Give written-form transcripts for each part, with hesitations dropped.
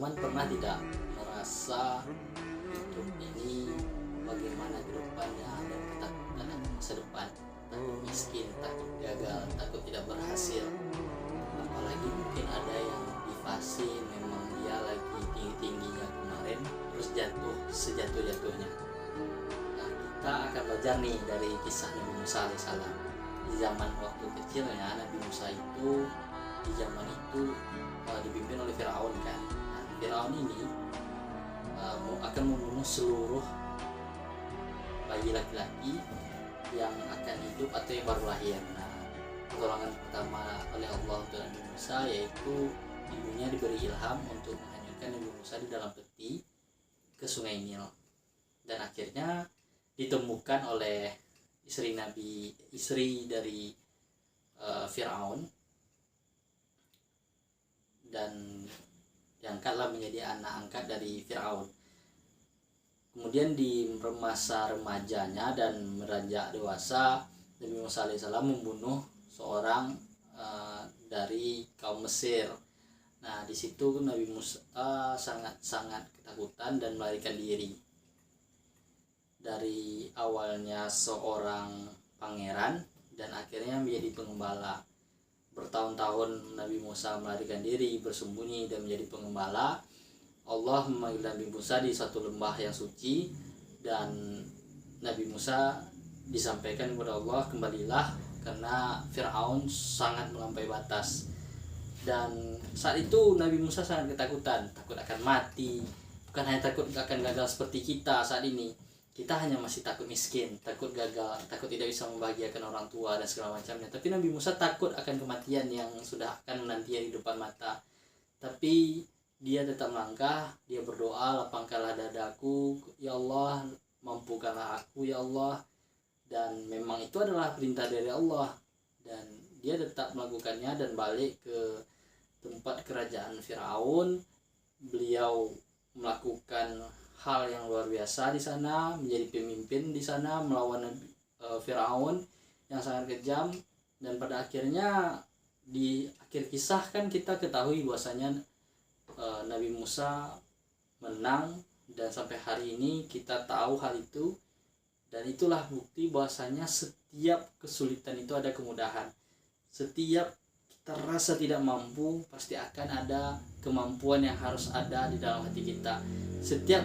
teman-teman pernah tidak merasa hidup ini bagaimana ke depannya dan ketakutan akan masa depan, takut miskin, takut gagal, takut tidak berhasil. Apalagi mungkin ada yang di fase memang dia lagi tinggi-tingginya kemarin terus jatuh sejatuh-jatuhnya. Nah, kita akan belajar nih dari kisah Nabi Musa alaihissalam. Di zaman waktu kecilnya Nabi Musa itu di zaman itu dipimpin oleh Firaun kan. Nah, Firaun ini akan membunuh seluruh bayi laki-laki yang akan hidup atau yang baru lahir. Nah, pertolongan pertama oleh Allah untuk Nabi Musa yaitu ibunya diberi ilham untuk menghanyutkan Nabi Musa di dalam peti ke Sungai Nil, dan akhirnya ditemukan oleh istri dari Firaun dan diangkatlah menjadi anak angkat dari Firaun. Kemudian di masa remajanya dan beranjak dewasa, Nabi Musa alaihissalam membunuh seorang dari kaum Mesir. Nah, di situ Nabi Musa sangat ketakutan dan melarikan diri. Dari awalnya seorang pangeran dan akhirnya menjadi pengembala. Bertahun-tahun Nabi Musa melarikan diri, bersembunyi dan menjadi pengembala. Allah memanggil Nabi Musa di suatu lembah yang suci, dan Nabi Musa disampaikan kepada Allah, kembalilah karena Firaun sangat melampaui batas. Dan saat itu Nabi Musa sangat ketakutan, takut akan mati. Bukan hanya takut akan gagal seperti kita saat ini, kita hanya masih takut miskin, takut gagal, takut tidak bisa membahagiakan orang tua dan segala macamnya. Tapi Nabi Musa takut akan kematian yang sudah akan menanti di depan mata. Tapi dia tetap melangkah, dia berdoa, lapangkanlah dadaku ya Allah, mampukanlah aku ya Allah. Dan memang itu adalah perintah dari Allah, dan dia tetap melakukannya dan balik ke tempat kerajaan Firaun. Beliau melakukan hal yang luar biasa di sana, menjadi pemimpin di sana melawan Firaun yang sangat kejam. Dan pada akhirnya di akhir kisah kan kita ketahui bahwasanya Nabi Musa menang, dan sampai hari ini kita tahu hal itu. Dan itulah bukti bahwasanya setiap kesulitan itu ada kemudahan. Setiap kita rasa tidak mampu, pasti akan ada kemampuan yang harus ada di dalam hati kita. Setiap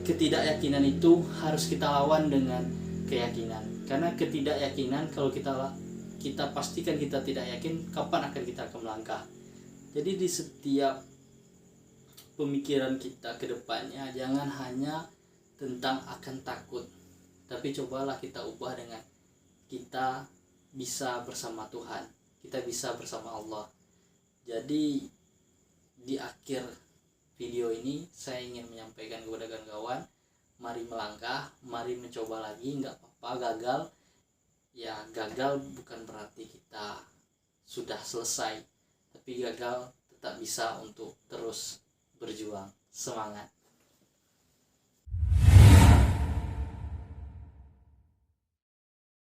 ketidakyakinan itu harus kita lawan dengan keyakinan. Karena ketidakyakinan, kalau kita pastikan kita tidak yakin, kapan akan kita akan melangkah. Jadi di setiap pemikiran kita ke depannya jangan hanya tentang akan takut, tapi cobalah kita ubah dengan kita bisa bersama Tuhan, kita bisa bersama Allah. Jadi di akhir video ini saya ingin menyampaikan kepada kawan-kawan, mari melangkah, mari mencoba lagi. Nggak apa-apa gagal, ya gagal bukan berarti kita sudah selesai, tapi gagal tetap bisa untuk terus berjuang. Semangat.